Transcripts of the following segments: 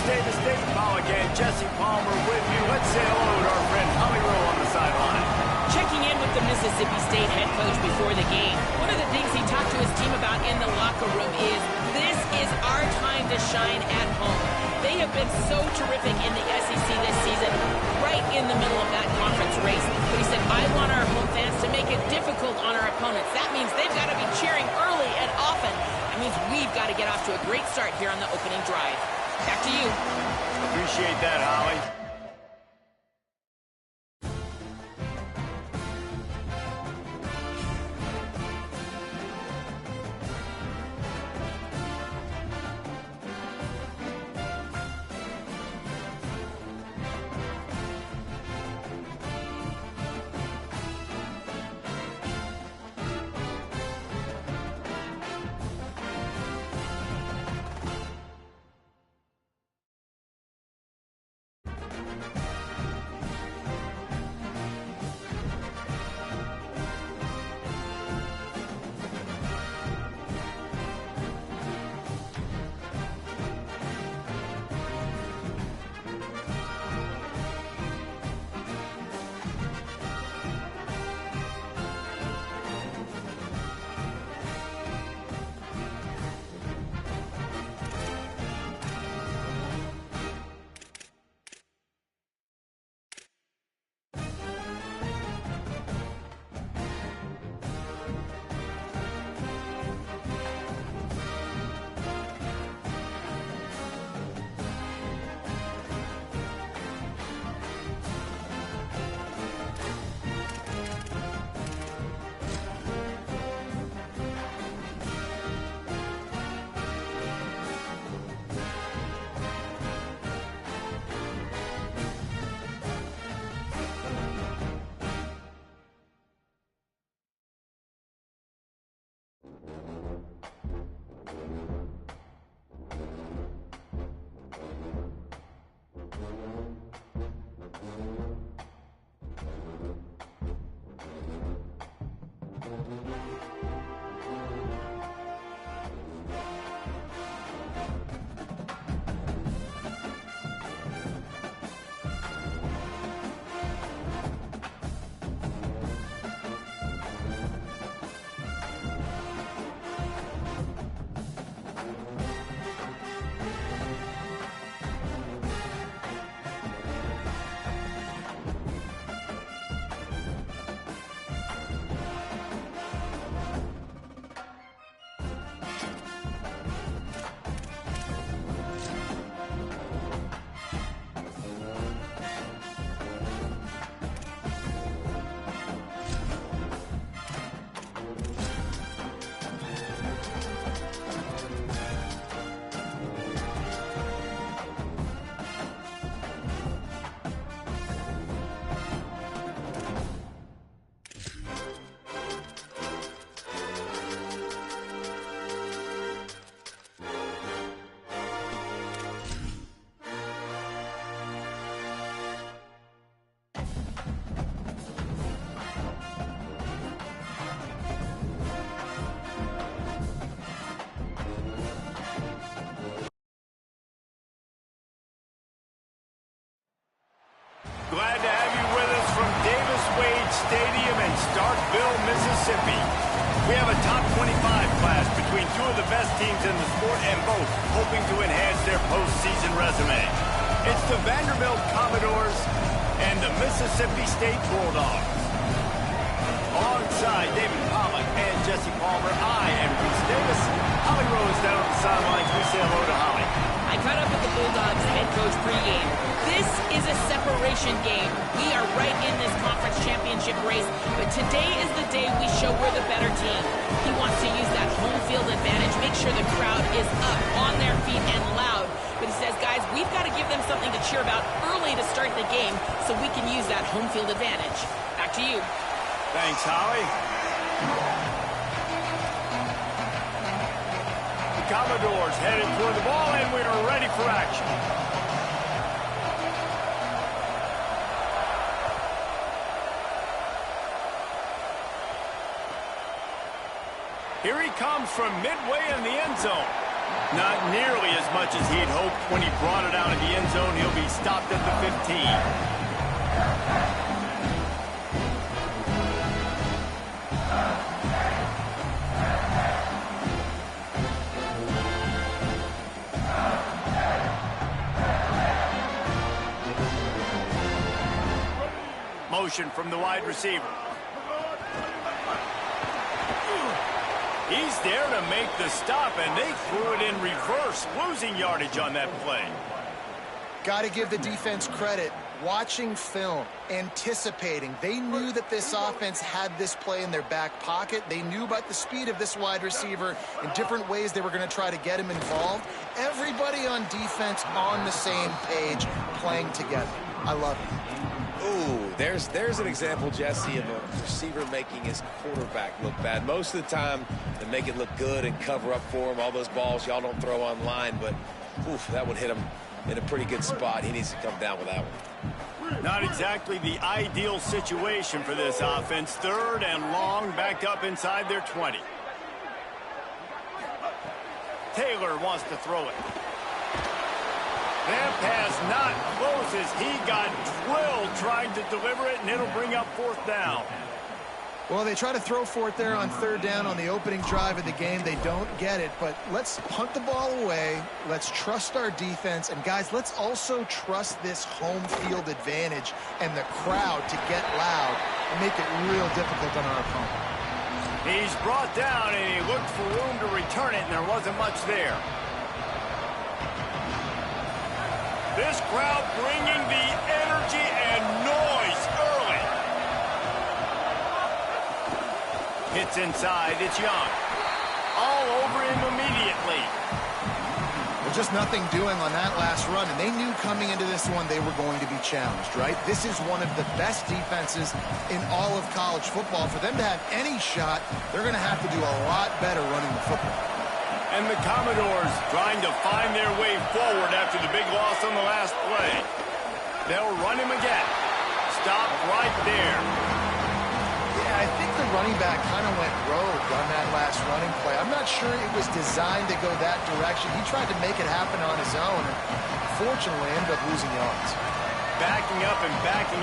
Davis State. Paul again, Jesse Palmer with you. Let's say hello to our friend Holly Rowe on the sideline. Checking in with the Mississippi State head coach before the game. One of the things he talked to his team about in the locker room is this is our time to shine at home. They have been so terrific in the SEC this season, right in the middle of that conference race. But he said, I want our home fans to make it difficult on our opponents. That means they've got to be cheering early and often. That means we've got to get off to a great start here on the opening drive. Back to you. Appreciate that, Holly. Glad to have you with us from Davis Wade Stadium in Starkville, Mississippi. We have a top 25 class between two of the best teams in the sport and both hoping to enhance their postseason resume. It's the Vanderbilt Commodores and the Mississippi State Bulldogs. Alongside David Pollock and Jesse Palmer, I am Reese Davis. Holly Rowe is down on the sidelines. We say hello to Holly. I caught up with the Bulldogs head coach pregame. This is a separation game. We are right in this conference championship race, but today is the day we show we're the better team. He wants to use that home field advantage, make sure the crowd is up, on their feet, and loud. But he says, guys, we've got to give them something to cheer about early to start the game so we can use that home field advantage. Back to you. Thanks, Holly. The Commodores headed toward the ball, and we are ready for action. Here he comes from midway in the end zone. Not nearly as much as he'd hoped when he brought it out of the end zone. He'll be stopped at the 15. Motion from the wide receiver. He's there to make the stop, and they threw it in reverse, losing yardage on that play. Got to give the defense credit. Watching film, anticipating. They knew that this offense had this play in their back pocket. They knew about the speed of this wide receiver in different ways they were going to try to get him involved. Everybody on defense on the same page, playing together. I love it. Ooh, there's an example, Jesse, of a receiver making his quarterback look bad. Most of the time, they make it look good and cover up for him. All those balls y'all don't throw online, but oof, that one hit him in a pretty good spot. He needs to come down with that one. Not exactly the ideal situation for this offense. Third and long, backed up inside their 20. Taylor wants to throw it. That pass not close as he got drilled trying to deliver it, and it'll bring up fourth down. Well, they try to throw for it there on third down on the opening drive of the game. They don't get it, but let's punt the ball away. Let's trust our defense. And, guys, let's also trust this home field advantage and the crowd to get loud and make it real difficult on our opponent. He's brought down, and he looked for room to return it, and there wasn't much there. This crowd bringing the energy and noise early. Hits inside. It's Young. All over him immediately. Well, just nothing doing on that last run, and they knew coming into this one they were going to be challenged, right? This is one of the best defenses in all of college football. For them to have any shot, they're going to have to do a lot better running the football. And the Commodores trying to find their way forward after the big loss on the last play. They'll run him again. Stop right there. Yeah, I think the running back kind of went rogue on that last running play. I'm not sure it was designed to go that direction. He tried to make it happen on his own, and fortunately ended up losing yards. Backing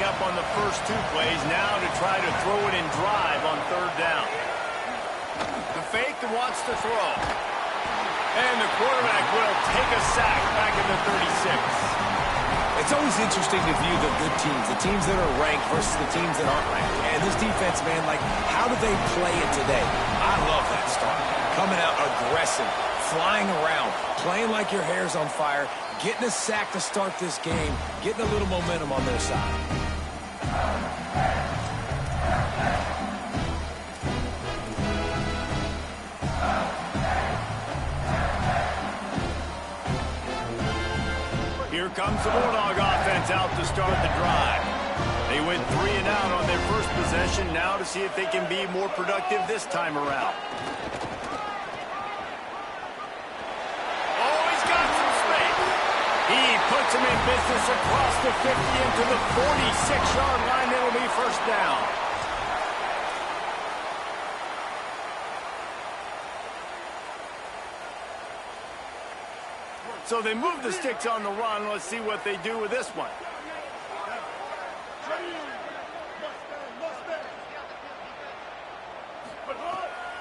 up on the first two plays, now to try to throw it in drive on third down. The fake wants to throw. And the quarterback will take a sack back at the 36. It's always interesting to view the good teams, the teams that are ranked versus the teams that aren't ranked. And this defense, man, like, how do they play it today? I love that start. Coming out aggressive, flying around, playing like your hair's on fire, getting a sack to start this game, getting a little momentum on their side. Here comes the Bulldog offense out to start the drive. They went 3 and out on their first possession, now to see if they can be more productive this time around. Oh, he's got some space. He puts him in business across the 50 into the 46-yard line. It'll be first down. So they move the sticks on the run. Let's see what they do with this one.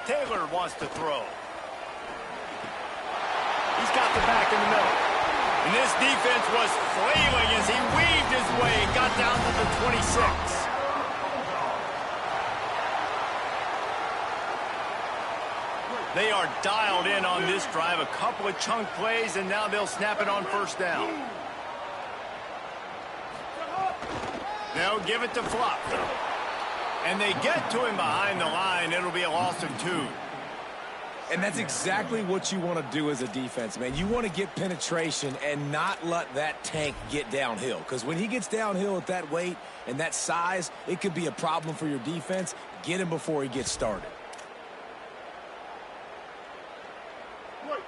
Taylor wants to throw. He's got the back in the middle. And this defense was flailing as he weaved his way and got down to the 26. They are dialed in on this drive. A couple of chunk plays, and now they'll snap it on first down. They'll give it to Flop. And they get to him behind the line. It'll be a loss of 2. And that's exactly what you want to do as a defense, man. You want to get penetration and not let that tank get downhill. Because when he gets downhill at that weight and that size, it could be a problem for your defense. Get him before he gets started.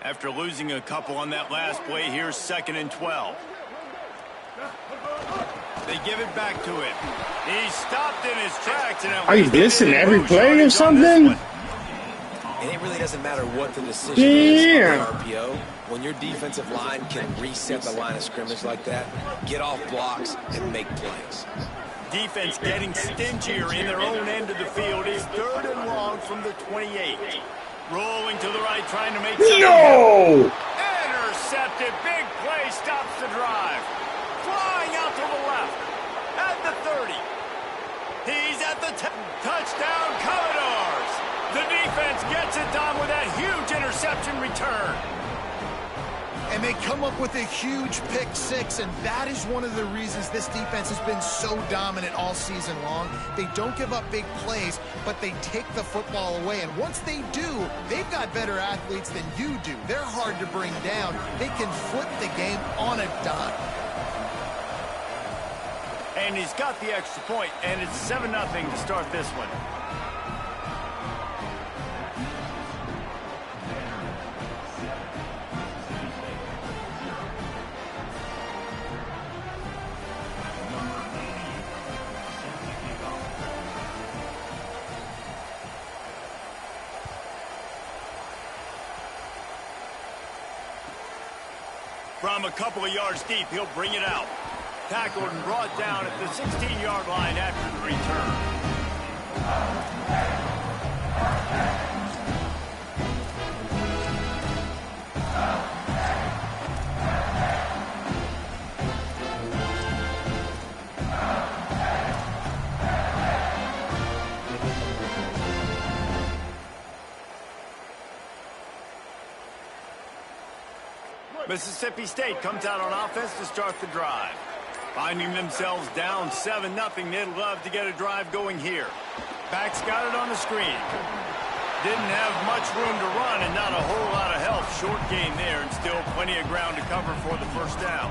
After losing a couple on that last play, here's 2nd and 12. They give it back to him. He stopped in his tracks. And are you listening to every play or something? And it really doesn't matter what the decision is on the RPO. When your defensive line can reset the line of scrimmage like that, get off blocks and make plays. Defense getting stingier in their own end of the field. Is 3rd and long from the 28. Rolling to the right, trying to make something happen. Intercepted. Big play stops the drive. Flying out to the left. At the 30. He's at the 10. Touchdown, Commodores. The defense gets it done with that huge interception return. And they come up with a huge pick six, and that is one of the reasons this defense has been so dominant all season long. They don't give up big plays, but they take the football away. And once they do, they've got better athletes than you do. They're hard to bring down. They can flip the game on a dime. And he's got the extra point, and it's 7-0 to start this one. From a couple of yards deep, he'll bring it out. Tackled and brought down at the 16-yard line after the return. Mississippi State comes out on offense to start the drive. Finding themselves down 7-0, they'd love to get a drive going here. Backs got it on the screen. Didn't have much room to run and not a whole lot of help. Short gain there and still plenty of ground to cover for the first down.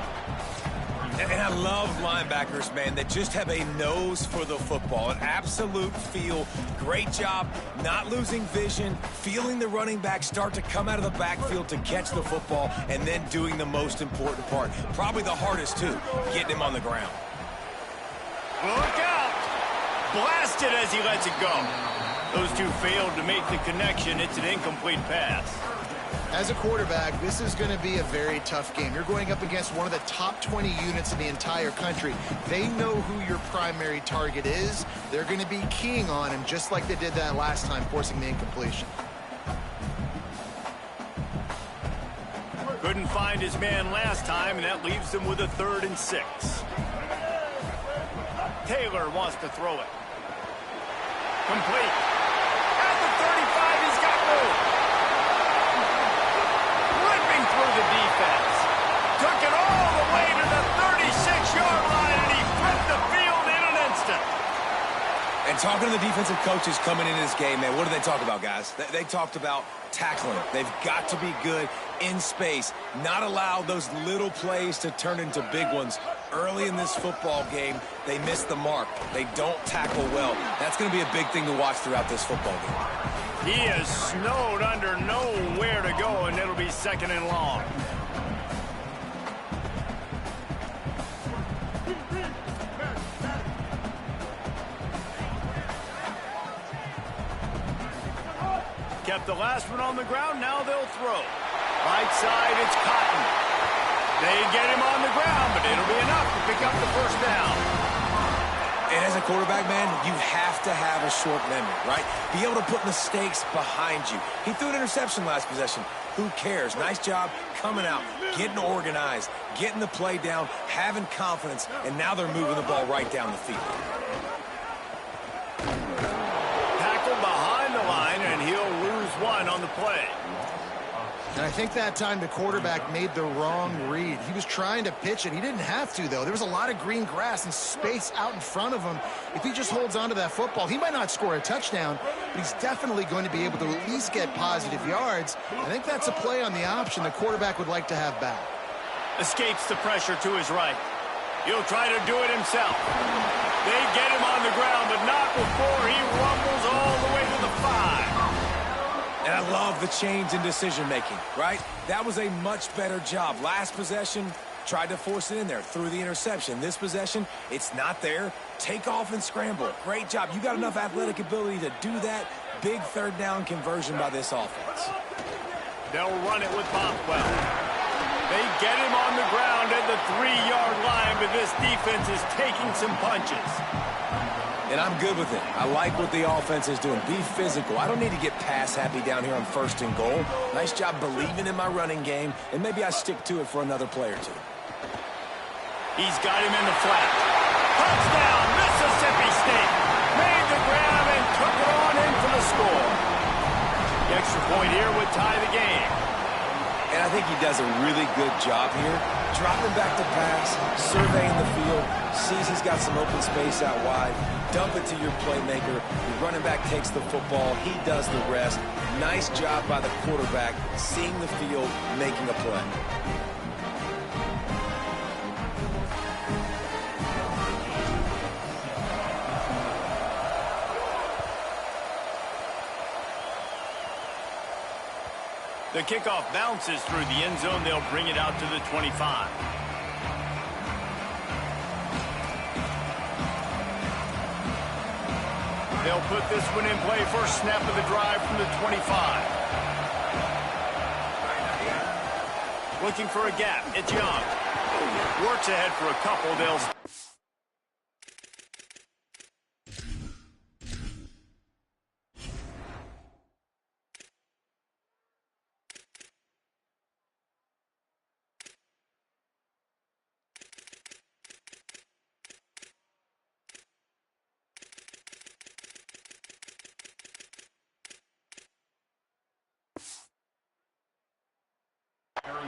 And I love linebackers, man, that just have a nose for the football, an absolute feel. Great job not losing vision, feeling the running back start to come out of the backfield to catch the football, and then doing the most important part. Probably the hardest, too, getting him on the ground. Look out! Blasted as he lets it go. Those two failed to make the connection. It's an incomplete pass. As a quarterback, this is going to be a very tough game. You're going up against one of the top 20 units in the entire country. They know who your primary target is. They're going to be keying on him just like they did that last time, forcing the incompletion. Couldn't find his man last time, and that leaves him with a 3rd and 6. Taylor wants to throw it. Complete. At the 35, he's got room. Through the defense. Took it all the way to the 36-yard line, and he flipped the field in an instant. And talking to the defensive coaches coming into this game, man, what do they talk about, guys? They talked about tackling. They've got to be good in space, not allow those little plays to turn into big ones. Early in this football game, they missed the mark. They don't tackle well. That's going to be a big thing to watch throughout this football game. He is snowed under, nowhere to go, and it'll be 2nd and long. Kept the last one on the ground, now they'll throw. Right side, it's Cotton. They get him on the ground, but it'll be enough to pick up the first down. And as a quarterback, man, you have to have a short memory, right? Be able to put mistakes behind you. He threw an interception last possession. Who cares? Nice job coming out, getting organized, getting the play down, having confidence, and now they're moving the ball right down the field. Tackled behind the line, and he'll lose one on the play. And I think that time the quarterback made the wrong read. He was trying to pitch it. He didn't have to, though. There was a lot of green grass and space out in front of him. If he just holds on to that football, he might not score a touchdown, but he's definitely going to be able to at least get positive yards. I think that's a play on the option the quarterback would like to have back. Escapes the pressure to his right. He'll try to do it himself. They get him on the ground, but not before he rumbles all the way to the 5. And I love the change in decision-making, right? That was a much better job. Last possession, tried to force it in there, threw the interception. This possession, it's not there. Take off and scramble. Great job. You got enough athletic ability to do that. big third down conversion by this offense. They'll run it with Bothwell. They get him on the ground at the 3-yard line, but this defense is taking some punches. And I'm good with it. I like what the offense is doing. Be physical. I don't need to get pass happy down here on 1st and goal. Nice job believing in my running game, and maybe I stick to it for another play or two. He's got him in the flat. Touchdown, Mississippi State. Made the grab and took it on in for the score. The extra point here would tie the game. And I think he does a really good job here. Dropping back to pass, surveying the field, sees he's got some open space out wide, dump it to your playmaker. The running back takes the football, he does the rest. Nice job by the quarterback, seeing the field, making a play. The kickoff bounces through the end zone. They'll bring it out to the 25. They'll put this one in play. First snap of the drive from the 25. Looking for a gap. It's Young. Works ahead for a couple. They'll...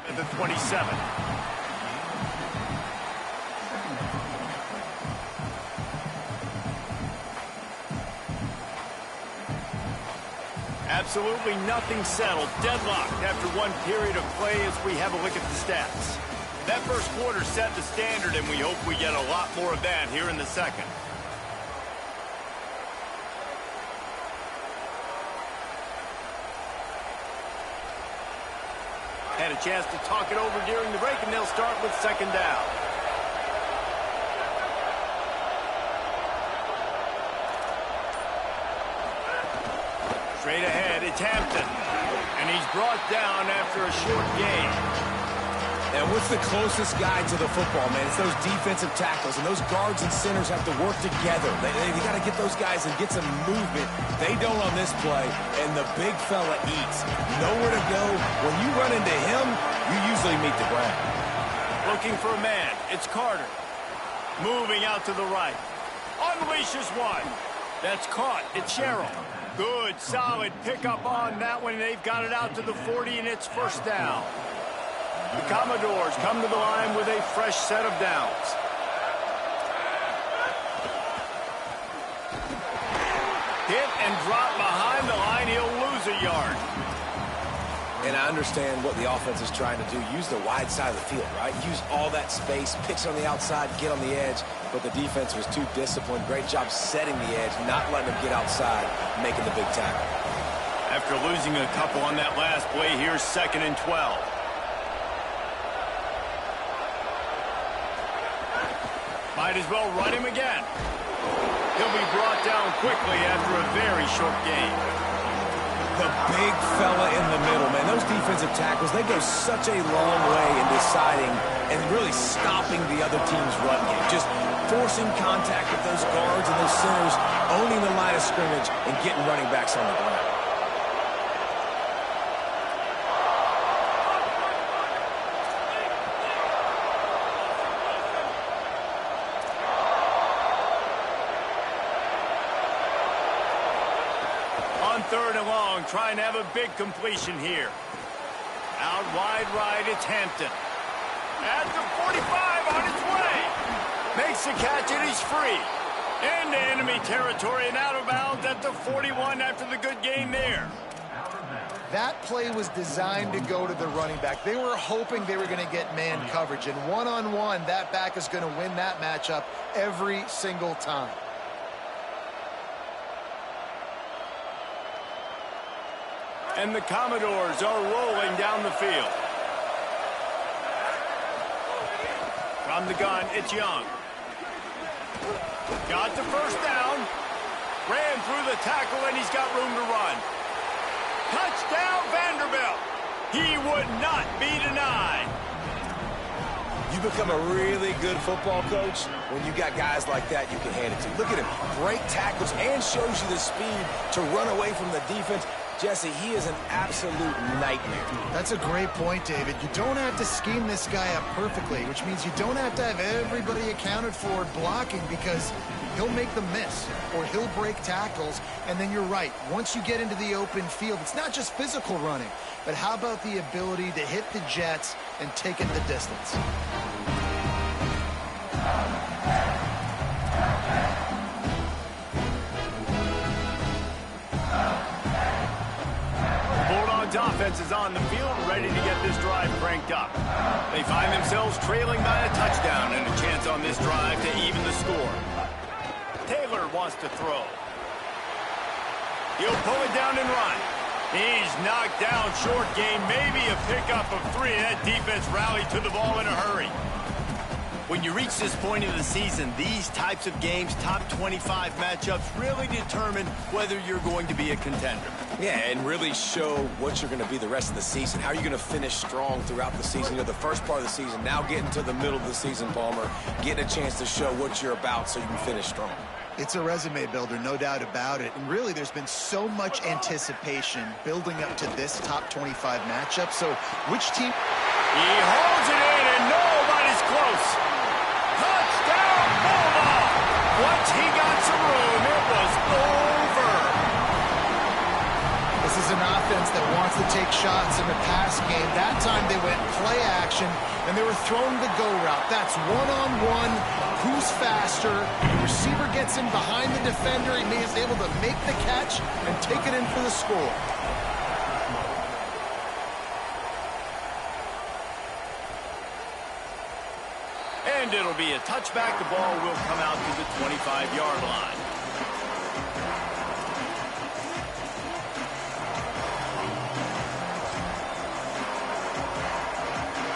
At the 27. Absolutely nothing settled. Deadlocked after one period of play as we have a look at the stats. That first quarter set the standard, and we hope we get a lot more of that here in the second. Had a chance to talk it over during the break, and they'll start with 2nd down. Straight ahead, it's Hampton. And he's brought down after a short gain. And what's the closest guy to the football, man? It's those defensive tackles, and those guards and centers have to work together. They got to get those guys and get some movement. They don't on this play, and the big fella eats. Nowhere to go. When you run into him, you usually meet the ground. Looking for a man. It's Carter. Moving out to the right. Unleashes one. That's caught. It's Sherrill. Good, solid pickup on that one. They've got it out to the 40, and it's 1st down. The Commodores come to the line with a fresh set of downs. Hit and drop behind the line. He'll lose a yard. And I understand what the offense is trying to do. Use the wide side of the field, right? Use all that space, pitch on the outside, get on the edge. But the defense was too disciplined. Great job setting the edge, not letting them get outside, making the big tackle. After losing a couple on that last play, here's 2nd and 12. Might as well run him again. He'll be brought down quickly after a very short game. The big fella in the middle, man. Those defensive tackles, they go such a long way in deciding and really stopping the other team's run game. Just forcing contact with those guards and those centers, owning the line of scrimmage, and getting running backs on the ground. On 3rd and long, trying to have a big completion here. Out wide right, it's Hampton. At the 45, on its way. Makes the catch, and he's free. Into enemy territory and out of bounds at the 41 after the good gain there. That play was designed to go to the running back. They were hoping they were going to get man coverage, and one-on-one, that back is going to win that matchup every single time. And the Commodores are rolling down the field. From the gun, it's Young. Got the 1st down. Ran through the tackle, and he's got room to run. Touchdown, Vanderbilt. He would not be denied. You become a really good football coach when you got guys like that you can hand it to. Look at him, break tackles and shows you the speed to run away from the defense. Jesse, he is an absolute nightmare. That's a great point, David. You don't have to scheme this guy up perfectly, which means you don't have to have everybody accounted for blocking, because he'll make them miss or he'll break tackles. And then you're right. Once you get into the open field, it's not just physical running, but how about the ability to hit the jets and take it the distance? Offense is on the field, ready to get this drive cranked up. They find themselves trailing by a touchdown and a chance on this drive to even the score. Taylor wants to throw. He'll pull it down and run. He's knocked down short gain, maybe a pickup of 3. That defense rallied to the ball in a hurry. When you reach this point in the season, these types of games, top 25 matchups, really determine whether you're going to be a contender. Yeah, and really show what you're going to be the rest of the season. How are you going to finish strong throughout the season? You know, the first part of the season, now getting to the middle of the season, Palmer, getting a chance to show what you're about so you can finish strong. It's a resume builder, no doubt about it. And really, there's been so much anticipation building up to this top 25 matchup. So which team? He holds it in, and nobody's close. Touchdown, Bulldog! Once he got some room, it was over. This is an offense that wants to take shots in the pass game. That time they went play action, and they were throwing the go route. That's one-on-one. Who's faster? The receiver gets in behind the defender. He is able to make the catch and take it in for the score. And it'll be a touchback. The ball will come out to the 25-yard line.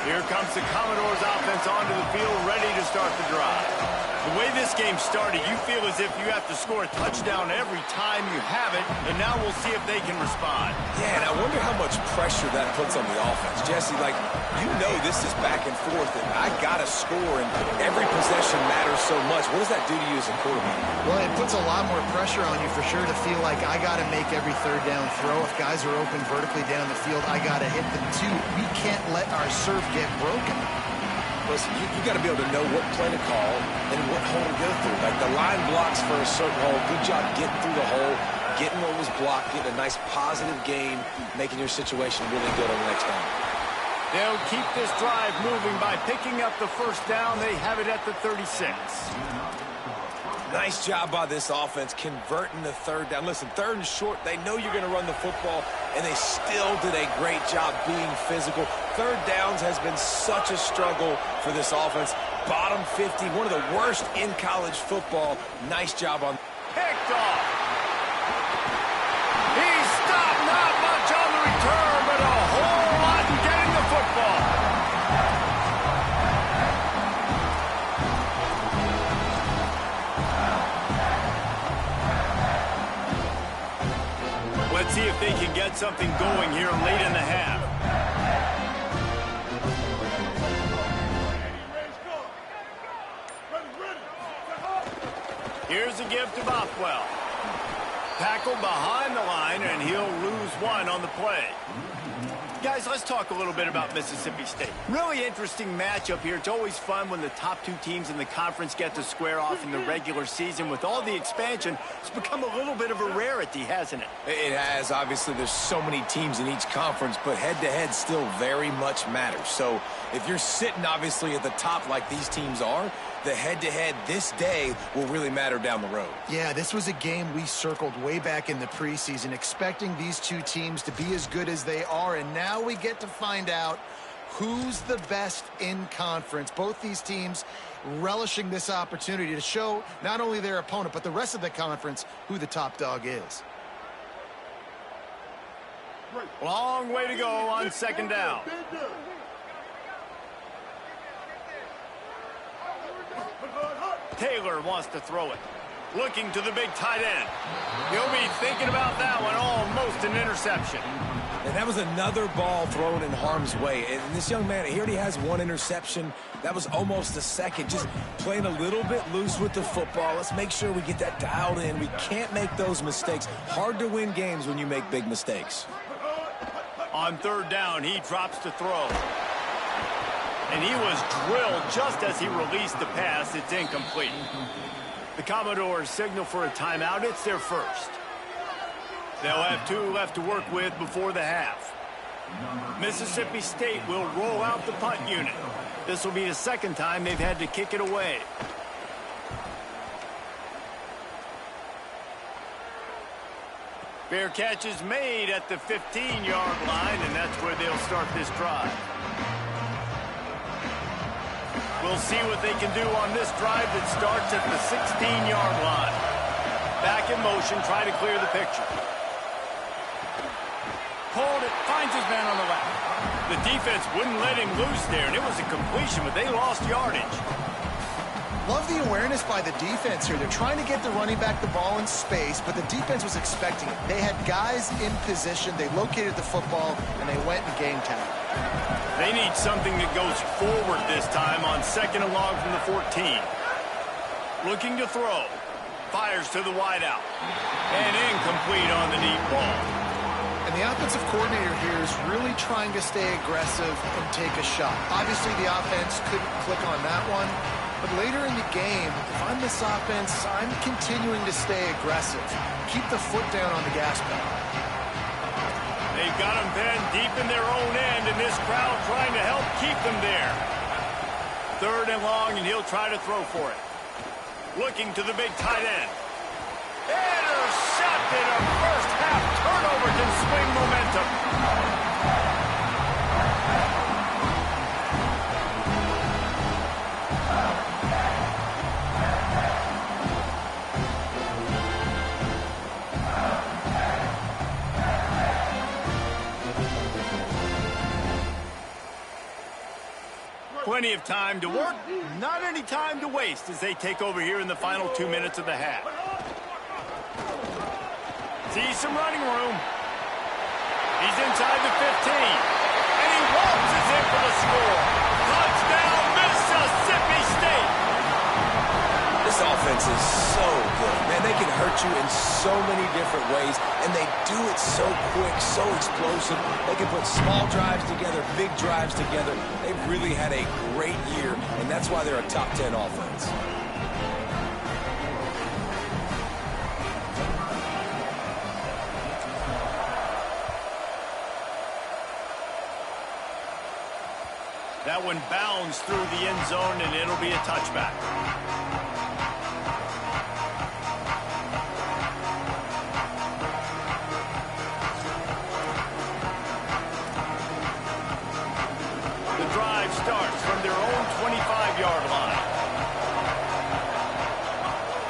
Here comes the Commodores offense onto the field, ready to start the drive. The way this game started, you feel as if you have to score a touchdown every time you have it, and now we'll see if they can respond. Yeah, and I wonder how much pressure that puts on the offense. Jesse, like, you know this is back and forth, and I got to score, and every possession matters so much. What does that do to you as a quarterback? Well, it puts a lot more pressure on you for sure to feel like I got to make every third down throw. If guys are open vertically down the field, I got to hit them too. We can't let our serve get broken. Listen, you got to be able to know what play to call and what hole to go through. Like, the line blocks for a certain hole. Good job getting through the hole, getting what was blocked, getting a nice positive gain, making your situation really good on the next down. They'll keep this drive moving by picking up the first down. They have it at the 36. Nice job by this offense converting the third down. Listen, third and short, they know you're going to run the football, and they still did a great job being physical. Third downs has been such a struggle for this offense. Bottom 50, one of the worst in college football. Nice job on. Picked off. He stopped, not much on the return, but a whole lot in getting the football. Let's see if they can get something going here late in the half. Here's a give to Bothwell. Tackled behind the line, and he'll lose one on the play. Guys, let's talk a little bit about Mississippi State. Really interesting matchup here. It's always fun when the top two teams in the conference get to square off in the regular season. With all the expansion, it's become a little bit of a rarity, hasn't it? It has. Obviously, there's so many teams in each conference, but head-to-head still very much matters. So if you're sitting, obviously, at the top like these teams are, the head-to-head this day will really matter down the road. Yeah, this was a game we circled way back in the preseason, expecting these two teams to be as good as they are, and now we get to find out who's the best in conference. Both these teams relishing this opportunity to show not only their opponent, but the rest of the conference who the top dog is. Long way to go on second down. Taylor wants to throw it. Looking to the big tight end. He'll be thinking about that one, almost an interception. And that was another ball thrown in harm's way. And this young man, he already has one interception. That was almost a second. Just playing a little bit loose with the football. Let's make sure we get that dialed in. We can't make those mistakes. Hard to win games when you make big mistakes. On third down, he drops to throw. And he was drilled just as he released the pass. It's incomplete. The Commodores signal for a timeout. It's their first. They'll have 2 left to work with before the half. Mississippi State will roll out the punt unit. This will be the second time they've had to kick it away. Fair catch is made at the 15-yard line, and that's where they'll start this drive. We'll see what they can do on this drive that starts at the 16-yard line. Back in motion, try to clear the picture. Pulled it, finds his man on the left. The defense wouldn't let him loose there, and it was a completion, but they lost yardage. Love the awareness by the defense here. They're trying to get the running back the ball in space, but the defense was expecting it. They had guys in position, they located the football, and they went and game tagged. They need something that goes forward this time on second and long from the 14. Looking to throw. Fires to the wideout. And incomplete on the deep ball. And the offensive coordinator here is really trying to stay aggressive and take a shot. Obviously, the offense couldn't click on that one. But later in the game, if I'm this offense, I'm continuing to stay aggressive. Keep the foot down on the gas pedal. They've got them pinned deep in their own end, and this crowd trying to help keep them there. Third and long, and he'll try to throw for it. Looking to the big tight end. Intercepted. A first half turnover can swing momentum. Plenty of time to work, not any time to waste as they take over here in the final 2 minutes of the half. Sees some running room. He's inside the 15. And he waltzes in for the score. Touchdown, Mississippi State. This offense is so good. Man, they can hurt you in so many different ways, and they do it so quick, so explosive. They can put small drives together, big drives together. They've really had a great year, and that's why they're a top 10 offense. That one bounds through the end zone, and it'll be a touchback. The drive starts from their own 25-yard line.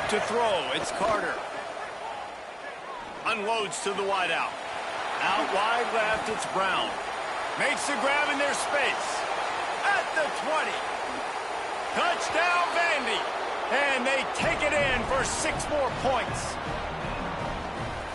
To throw, it's Carter. Unloads to the wideout. Out wide left, it's Brown. Makes the grab in their space. At the 20. Touchdown, Vandy. And they take it in for 6 more points.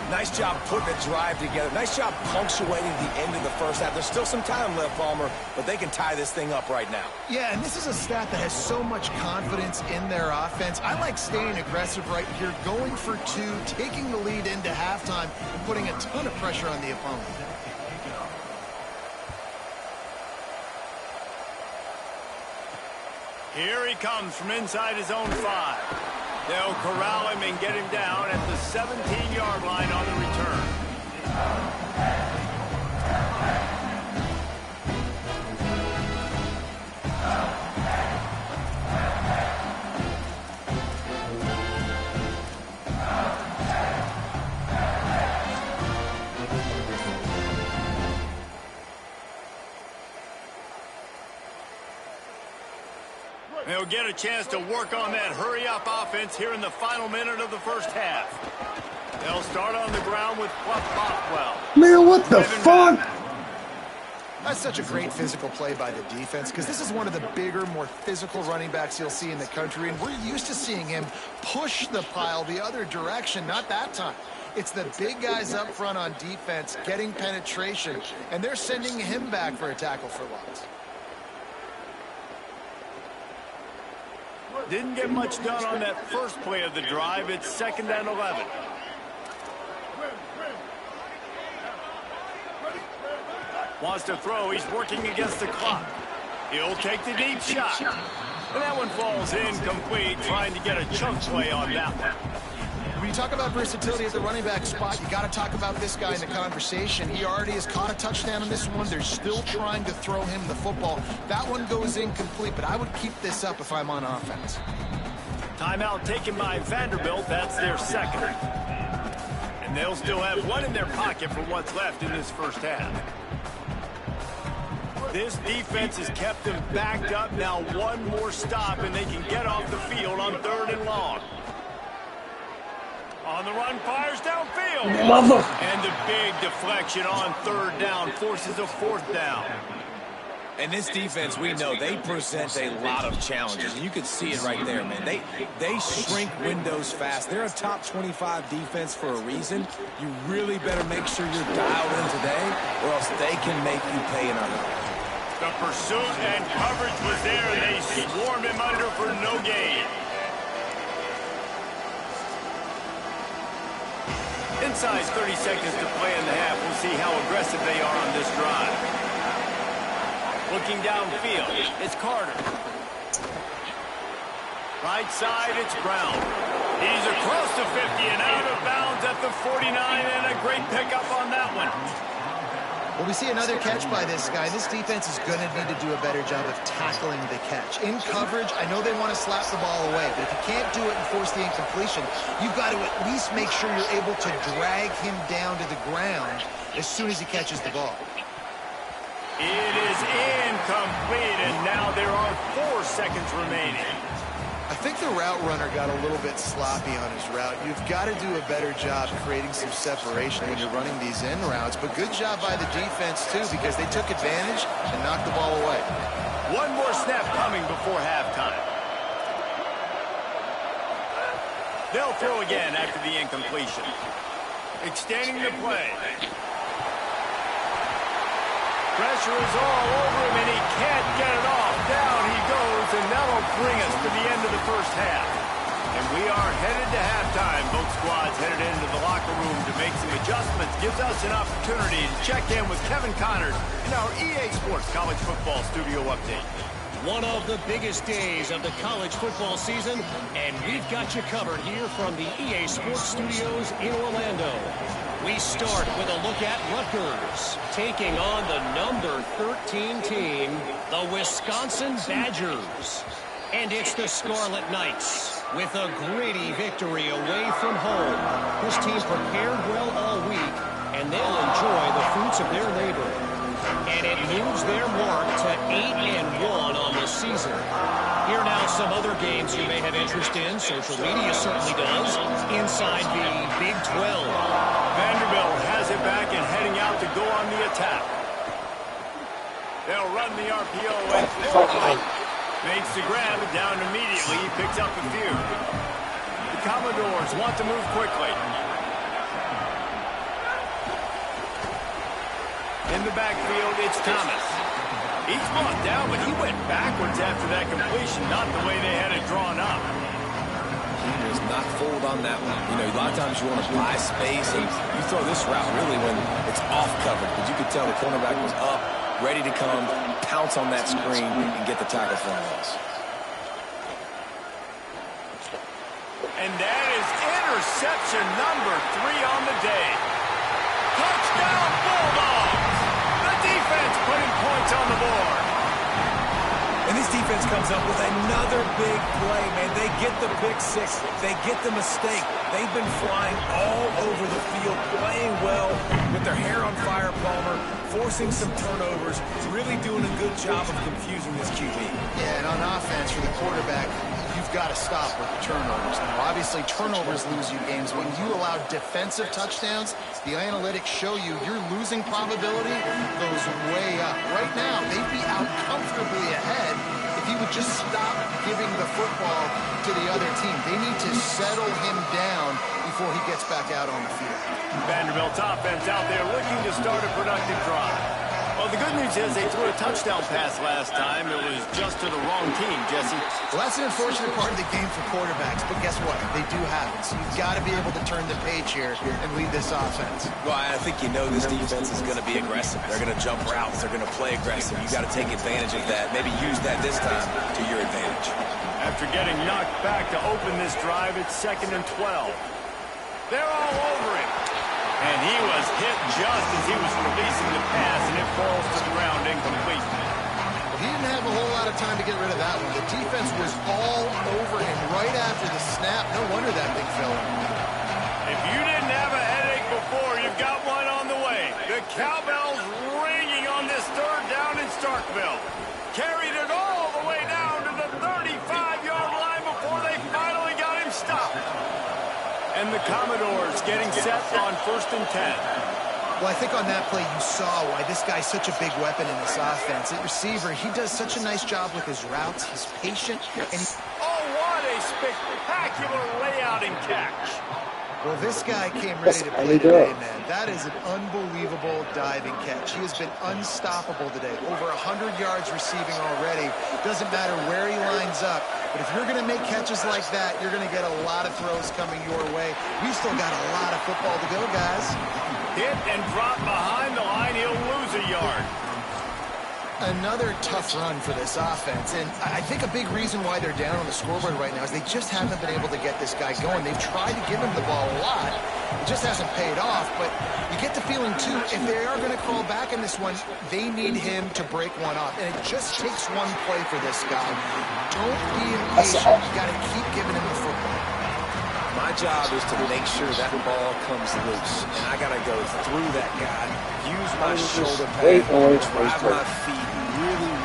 Nice job putting a drive together. Nice job punctuating the end of the first half. There's still some time left, Palmer, but they can tie this thing up right now. Yeah, and this is a staff that has so much confidence in their offense. I like staying aggressive right here, going for 2, taking the lead into halftime, and putting a ton of pressure on the opponent. Here he comes from inside his own 5. They'll corral him and get him down at the 17-yard line on the return. They'll get a chance to work on that hurry-up offense here in the final minute of the first half. They'll start on the ground with Buff Bothwell. Man, what the fuck? That's such a great physical play by the defense because this is one of the bigger, more physical running backs you'll see in the country, and we're used to seeing him push the pile the other direction. Not that time. It's the big guys up front on defense getting penetration, and they're sending him back for a tackle for loss. Didn't get much done on that first play of the drive. It's 2nd and 11. Wants to throw. He's working against the clock. He'll take the deep shot. And that one falls incomplete, trying to get a chunk play on that one. When you talk about versatility at the running back spot, you got to talk about this guy in the conversation. He already has caught a touchdown on this one. They're still trying to throw him the football. That one goes incomplete, but I would keep this up if I'm on offense. Timeout taken by Vanderbilt. That's their 2nd. And they'll still have one in their pocket for what's left in this first half. This defense has kept them backed up. Now one more stop, and they can get off the field on 3rd and long. On the run, fires downfield. And the big deflection on 3rd down forces a 4th down. And this defense, we know, they present a lot of challenges. And you can see it right there, man. They shrink windows fast. They're a top 25 defense for a reason. You really better make sure you're dialed in today, or else they can make you pay in a hurry. The pursuit and coverage was there. They swarmed him under for no gain. Inside 30 seconds to play in the half. We'll see how aggressive they are on this drive. Looking downfield, it's Carter. Right side, it's Brown. He's across the 50 and out of bounds at the 49, and a great pickup on that one. Well, we see another catch by this guy. This defense is going to need to do a better job of tackling the catch. In coverage, I know they want to slap the ball away, but if you can't do it and force the incompletion, you've got to at least make sure you're able to drag him down to the ground as soon as he catches the ball. It is incomplete, and now there are 4 seconds remaining. I think the route runner got a little bit sloppy on his route. You've got to do a better job creating some separation when you're running these in routes, but good job by the defense, too, because they took advantage and knocked the ball away. One more snap coming before halftime. They'll throw again after the incompletion. Extending the play. Pressure is all over him, and he can't get it off. Down he goes, and that'll bring us to the end of the first half. And we are headed to halftime. Both squads headed into the locker room to make some adjustments. Gives us an opportunity to check in with Kevin Connors in our EA Sports College Football Studio Update. One of the biggest days of the college football season, and we've got you covered here from the EA Sports Studios in Orlando. We start with a look at Rutgers, taking on the number 13 team, the Wisconsin Badgers. And it's the Scarlet Knights with a gritty victory away from home. This team prepared well all week, and they'll enjoy the fruits of their labor. And it moves their mark to 8-1 on the season. Here now some other games you may have interest in. Social media certainly does. Inside the Big 12. Vanderbilt has it back and heading out to go on the attack. They'll run the RPO and makes the grab and down immediately. He picks up a few. The Commodores want to move quickly. In the backfield, it's Thomas. He's brought down, but he went backwards after that completion, not the way they had it drawn up. He was not fooled on that one. You know, a lot of times you want to buy space, and you throw this route really when it's off covered. But you could tell the cornerback was up, ready to come, pounce on that screen, and get the tackle for a loss. And that is interception number 3 on the day. Touchdown, Bulldogs! The defense putting points on the board. And this defense comes up with another big play, man. They get the pick six. They get the mistake. They've been flying all over the field, playing well with their hair on fire, Palmer, forcing some turnovers, really doing a good job of confusing this QB. Yeah, and on offense for the quarterback, you've you've got to stop with the turnovers. Now, obviously, turnovers lose you games. When you allow defensive touchdowns, the analytics show you your losing probability goes way up. Right now, they'd be out comfortably ahead if he would just stop giving the football to the other team. They need to settle him down before he gets back out on the field. Vanderbilt's offense out there looking to start a productive drive. Well, the good news is they threw a touchdown pass last time. It was just to the wrong team, Jesse. Well, that's an unfortunate part of the game for quarterbacks, but guess what? They do have it. So you've got to be able to turn the page here and lead this offense. Well, I think you know this defense is going to be aggressive. They're going to jump routes. They're going to play aggressive. You got to take advantage of that. Maybe use that this time to your advantage. After getting knocked back to open this drive, it's 2nd and 12. They're all over him. And he was hit just as he was releasing the pass, and it falls to the ground incomplete. Well, he didn't have a whole lot of time to get rid of that one. The defense was all over him right after the snap. No wonder that thing fell in. If you didn't have a headache before, you've got one on the way. The cowbell's ringing on this 3rd down in Starkville. Carried it all the way down to the 35-yard line before they finally got him stopped. And the Commodores getting set on 1st and 10. Well, I think on that play you saw why this guy's such a big weapon in this offense. At receiver, he does such a nice job with his routes. He's patient. And oh, what a spectacular layout and catch. well, this guy came ready to play today, man. That is an unbelievable diving catch. He has been unstoppable today. Over 100 yards receiving already. Doesn't matter where he lines up. But if you're going to make catches like that, you're going to get a lot of throws coming your way. We've still got a lot of football to go, guys. Hit and drop behind the line. He'll lose a yard. Another tough run for this offense, and I think a big reason why they're down on the scoreboard right now is they just haven't been able to get this guy going. They've tried to give him the ball a lot. It just hasn't paid off, but you get the feeling, too, if they are going to crawl back in this one, they need him to break one off, and it just takes one play for this guy. Don't be impatient. You got to keep giving him the football. My job is to make sure that ball comes loose, and I got to go through that guy, use my shoulder pad, drive my feet,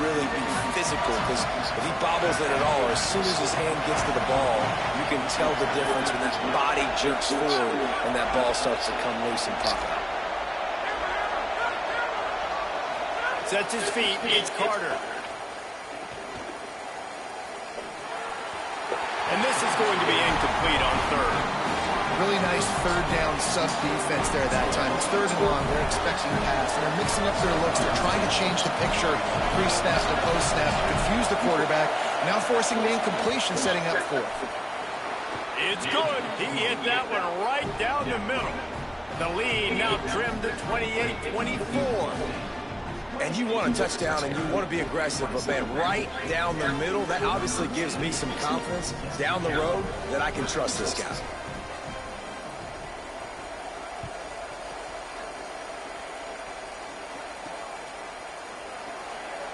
really be physical, because if he bobbles it at all, or as soon as his hand gets to the ball, you can tell the difference when his body jerks forward and that ball starts to come loose and pop out. Sets his feet, it's Carter. And this is going to be incomplete on 3rd. Really nice 3rd down sub-defense there that time. It's 3rd and long. They're expecting a pass. They're mixing up their looks. They're trying to change the picture pre-snap to post-snap to confuse the quarterback. Now forcing the incompletion, setting up 4th. It's good. He hit that one right down the middle. The lead now trimmed to 28-24. And you want a touchdown and you want to be aggressive, but man, right down the middle, that obviously gives me some confidence down the road that I can trust this guy.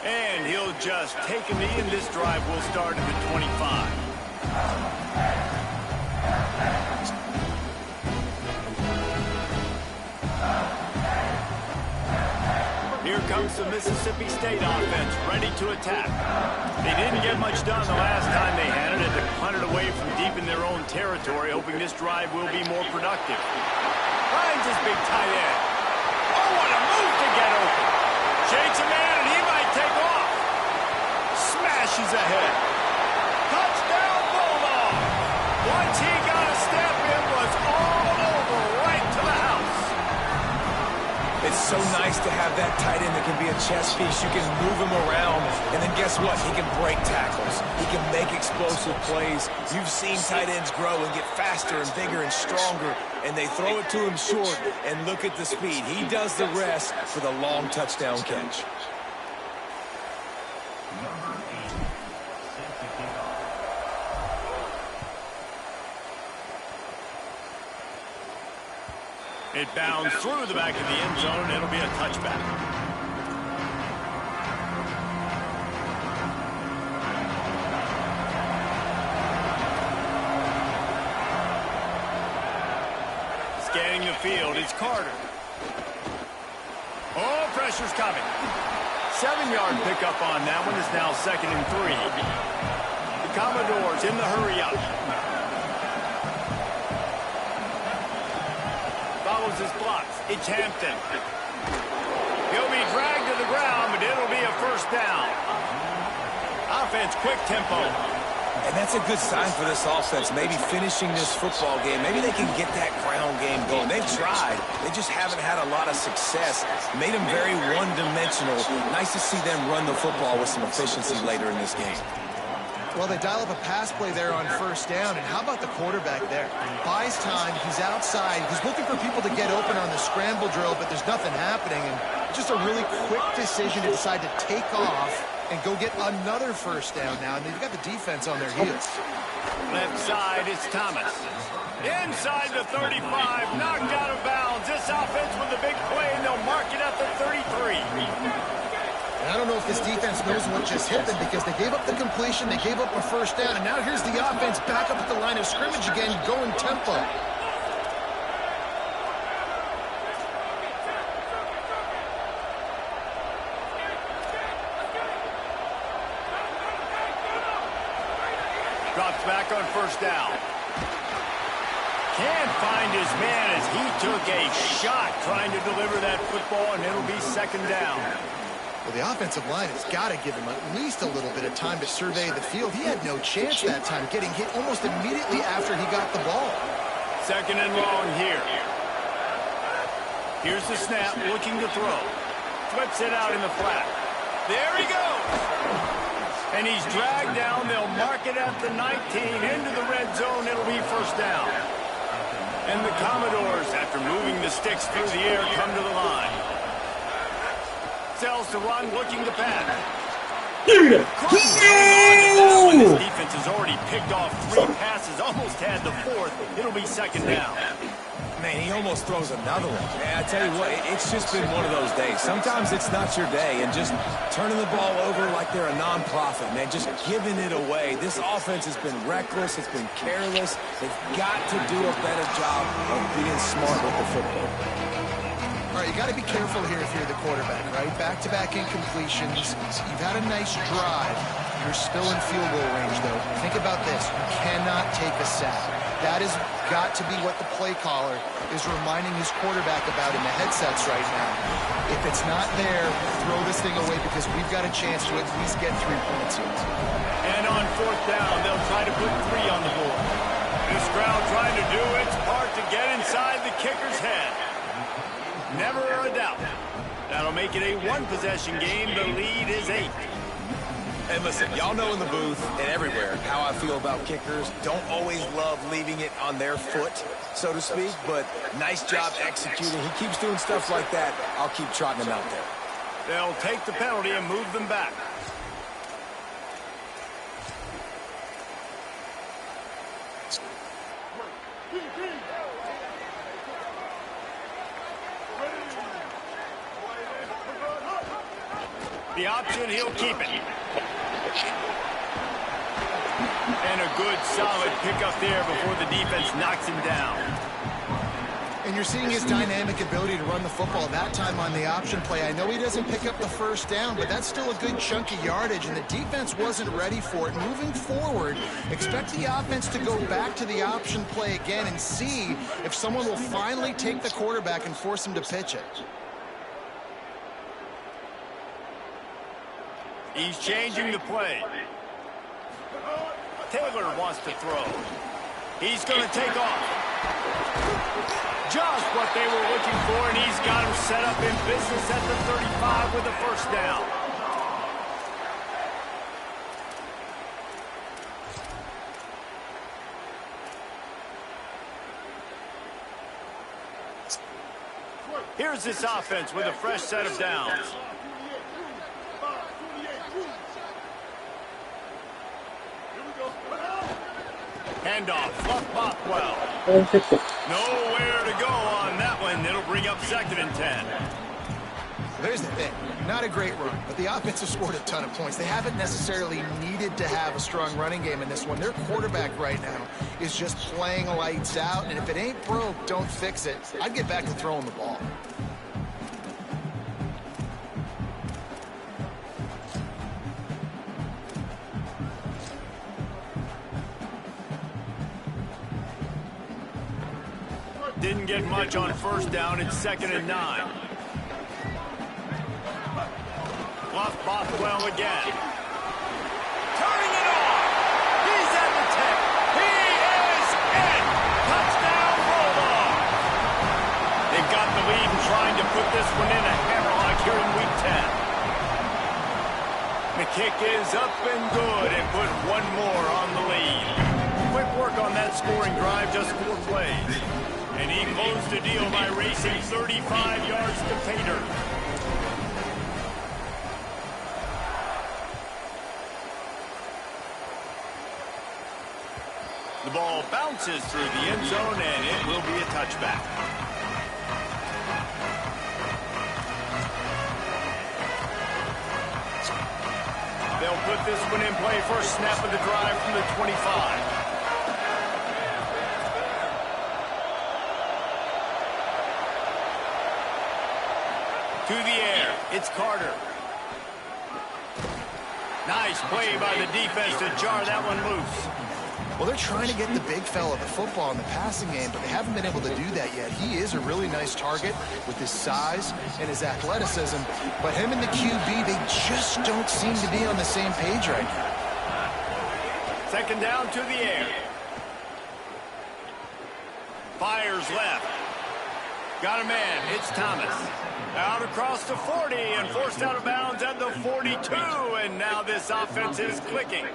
And he'll just take a knee, and this drive will start at the 25. Here comes the Mississippi State offense, ready to attack. They didn't get much done the last time they had it, and they punted away from deep in their own territory, hoping this drive will be more productive. Finds his big tight end. Oh, what a move to get open. Shakes a man, and he might take off. Smashes ahead. Touchdown, Bulldog. Once he got a step, it was all over, right to the house. It's so nice to have that tight end that can be a chess piece. You can move him around, and then guess what? He can break tackles. He can make explosive plays. You've seen tight ends grow and get faster and bigger and stronger, and they throw it to him short, and look at the speed. He does the rest for the long touchdown catch. It bounds through the back of the end zone, and it'll be a touchback. Scanning the field, it's Carter. Oh, pressure's coming. 7-yard pickup on that one is now 2nd and 3. The Commodores in the hurry-up. Follows his blocks. It's Hampton. He'll be dragged to the ground, but it'll be a first down. Offense, quick tempo. And that's a good sign for this offense, maybe finishing this football game. Maybe they can get that ground game going. They've tried. They just haven't had a lot of success. Made them very one-dimensional. Nice to see them run the football with some efficiency later in this game. Well, they dial up a pass play there on first down, and how about the quarterback there? Buys time, he's outside, he's looking for people to get open on the scramble drill, but there's nothing happening, and just a really quick decision to decide to take off and go get another first down now, and they've got the defense on their heels. Left side, it's Thomas. Inside the 35, knocked out of bounds. This offense with a big play, and they'll mark it at the 33. And I don't know if this defense knows what just hit them because they gave up the completion, they gave up a first down, and now here's the offense back up at the line of scrimmage again, going tempo. Drops back on first down. Can't find his man as he took a shot trying to deliver that football, and it'll be second down. Well, the offensive line has got to give him at least a little bit of time to survey the field. He had no chance that time, getting hit almost immediately after he got the ball. Second and long here. Here's the snap, looking to throw. Flips it out in the flat. There he goes. And he's dragged down. They'll mark it at the 19. Into the red zone, it'll be first down. And the Commodores, after moving the sticks through the air, come to the line. Sells to run, looking to pass. This defense has already picked off 3 passes, almost had the 4th. It'll be second down. Man, he almost throws another one. Man, I tell you what, it's just been one of those days. Sometimes it's not your day, and just turning the ball over like they're a non-profit, man, just giving it away. This offense has been reckless. It's been careless. They've got to do a better job of being smart with the football. All right, you got to be careful here if you're the quarterback, right? Back-to-back incompletions. You've had a nice drive. You're still in field goal range, though. Think about this. You cannot take a sack. That has got to be what the play caller is reminding his quarterback about in the headsets right now. If it's not there, throw this thing away because we've got a chance to at least get 3 points here. And on fourth down, they'll try to put 3 on the board. This crowd trying to do its part to get inside the kicker's head. Never a doubt. That'll make it a 1-possession game. The lead is 8. And listen, y'all know in the booth and everywhere how I feel about kickers. Don't always love leaving it on their foot, so to speak, but nice job executing. He keeps doing stuff like that. I'll keep trotting him out there. They'll take the penalty and move them back. The option, he'll keep it. And a good, solid pickup there before the defense knocks him down. And you're seeing his dynamic ability to run the football that time on the option play. I know he doesn't pick up the first down, but that's still a good chunk of yardage, and the defense wasn't ready for it. Moving forward, expect the offense to go back to the option play again and see if someone will finally take the quarterback and force him to pitch it. He's changing the play. Taylor wants to throw. He's going to take off. Just what they were looking for, and he's got him set up in business at the 35 with a first down. Here's this offense with a fresh set of downs. Handoff, fluff Bothwell. Nowhere to go on that one. It'll bring up second and 10. There's the thing. Not a great run, but the offense has scored a ton of points. They haven't necessarily needed to have a strong running game in this one. Their quarterback right now is just playing lights out, and if it ain't broke, don't fix it. I'd get back to throwing the ball. didn't get much on first down. It's 2nd and 9. Bluff Bothwell again. Turning it on. He's at the 10. He is in. Touchdown, Bulldog. They've got the lead and trying to put this one in a hammerlock here in Week 10. The kick is up and good and put one more on the lead. Quick work on that scoring drive, just 4 plays. And he closed the deal by racing 35 yards to pay dirt. The ball bounces through the end zone, and it will be a touchback. They'll put this one in play. First snap of the drive from the 25. To the air. It's Carter. Nice play by the defense to jar that one loose. Well, they're trying to get the big fella the football in the passing game, but they haven't been able to do that yet. He is a really nice target with his size and his athleticism, but him and the QB, they just don't seem to be on the same page right now. 2nd down to the air. Fires left. Got a man. It's Thomas. Out across the 40 and forced out of bounds at the 42, and now this offense is clicking.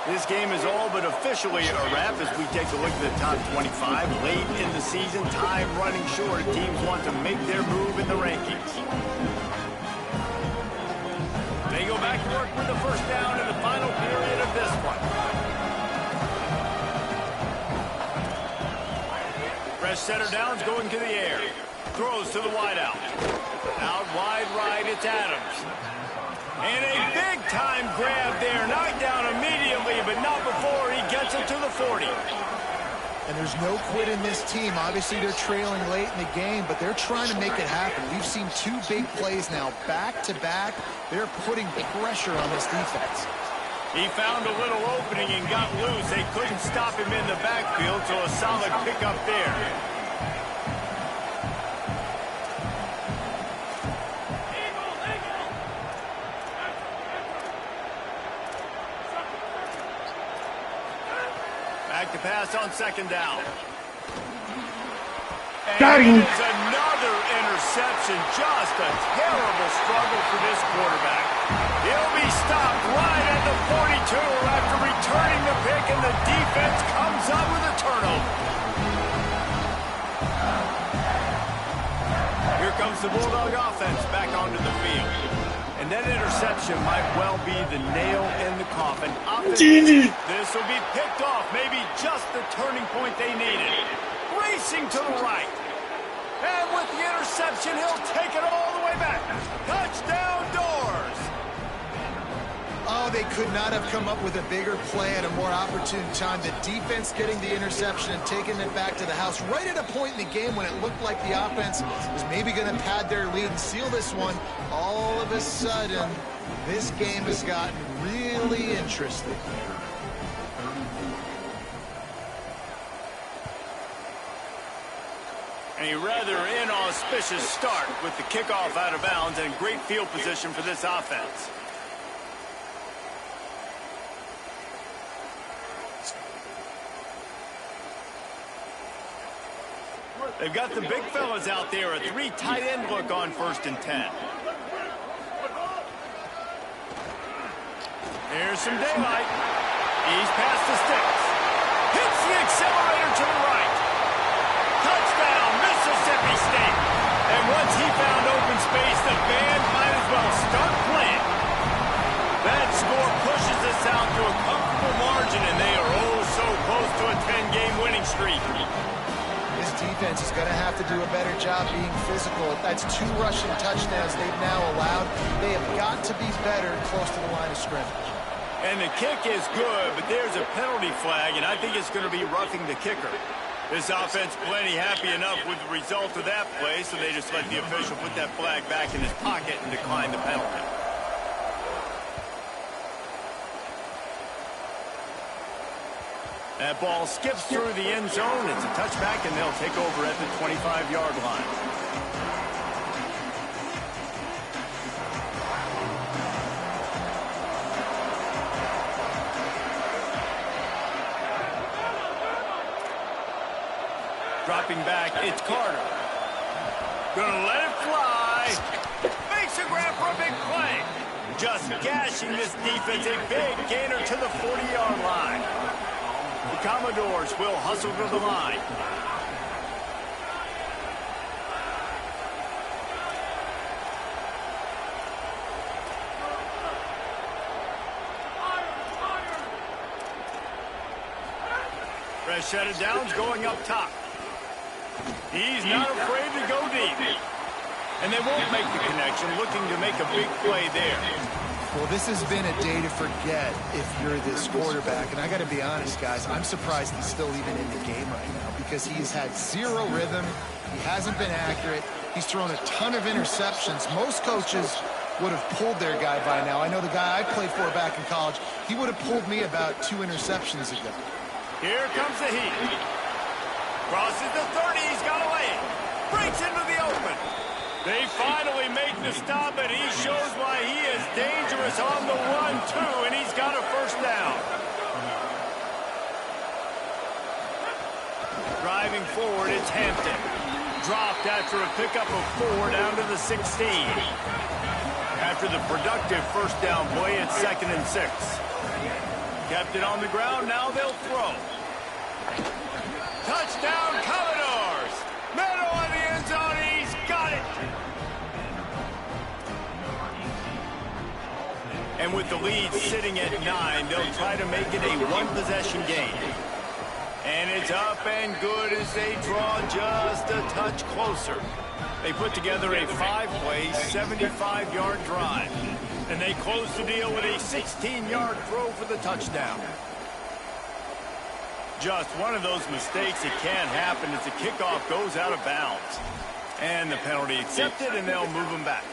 This game is all but officially a wrap as we take a look at the top 25. Late in the season, time running short. Teams want to make their move in the rankings. They go back to work with the first down in the final period of this one. Fresh center downs going to the air. Throws to the wideout. Out wide right, it's Adams. And a big-time grab there. Knocked down immediately, but not before he gets it to the 40. And there's no quit in this team. Obviously, they're trailing late in the game, but they're trying to make it happen. We've seen 2 big plays now, back-to-back. They're putting pressure on this defense. He found a little opening and got loose. They couldn't stop him in the backfield, so a solid pickup there. Back to pass on 2nd down. Got him. It's another interception. Just a terrible struggle for this quarterback. He'll be stopped right at the 42 after returning the pick, and the defense comes up with a turnover. Here comes the Bulldog offense back onto the field. And that interception might well be the nail in the coffin. This will be picked off. Maybe just the turning point they needed. Racing to the right. And with the interception, he'll take it all the way back. Touchdown, Doors. Oh, they could not have come up with a bigger play at a more opportune time. The defense getting the interception and taking it back to the house right at a point in the game when it looked like the offense was maybe going to pad their lead and seal this one. All of a sudden, this game has gotten really interesting. A rather inauspicious start with the kickoff out of bounds and great field position for this offense. They've got the big fellas out there. A 3 tight end look on 1st and 10. Here's some daylight. He's past the sticks. Hits the accelerator to the right. Touchdown, Mississippi State. And once he found open space, the band might as well start playing. That score pushes us out to a comfortable margin, and they are oh so close to a 10-game winning streak. This defense is going to have to do a better job being physical. That's 2 rushing touchdowns they've now allowed. They have got to be better close to the line of scrimmage. And the kick is good, but there's a penalty flag, and I think it's going to be roughing the kicker. This offense plenty happy enough with the result of that play, so they just let the official put that flag back in his pocket and decline the penalty. That ball skips through the end zone. It's a touchback, and they'll take over at the 25-yard line. Dropping back, it's Carter. Gonna let it fly. Makes a grab for a big play. Just gashing this defense. A big gainer to the 40-yard line. The Commodores will hustle to the line. Fresh set of downs going up top. He's not afraid to go deep. And they won't make the connection, looking to make a big play there. Well, this has been a day to forget if you're this quarterback. And I got to be honest, guys, I'm surprised he's still even in the game right now because he's had zero rhythm. He hasn't been accurate. He's thrown a ton of interceptions. Most coaches would have pulled their guy by now. I know the guy I played for back in college, he would have pulled me about 2 interceptions ago. Here comes the heat. Crosses the 30, he's got a lane. Breaks into the open. They finally make the stop, and he shows why he is dangerous on the run, too, and he's got a first down. Driving forward, it's Hampton. Dropped after a pickup of 4 down to the 16. After the productive first down play, it's 2nd and 6. Kept it on the ground, now they'll throw. Touchdown, Commodores! Meadow on the end zone, he's got it! And with the lead sitting at 9, they'll try to make it a one-possession game. And it's up and good as they draw just a touch closer. They put together a 5-play, 75-yard drive. And they close the deal with a 16-yard throw for the touchdown. Just one of those mistakes that can't happen as the kickoff goes out of bounds. And the penalty accepted, and they'll move them back.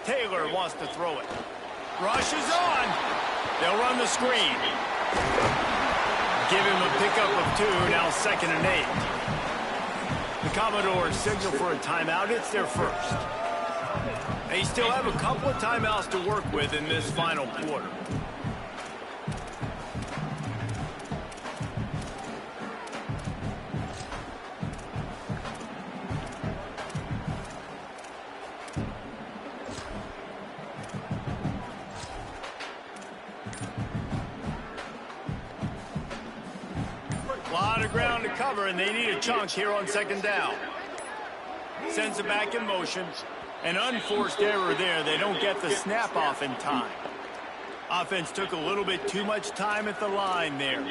Taylor wants to throw it. Rush is on. They'll run the screen. Give him a pickup of 2, now 2nd and 8. The Commodores signal for a timeout. It's their first. They still have a couple of timeouts to work with in this final quarter. Ground to cover, and they need a chunk here on 2nd down. Sends it back in motion. An unforced error there. They don't get the snap off in time. Offense took a little bit too much time at the line there.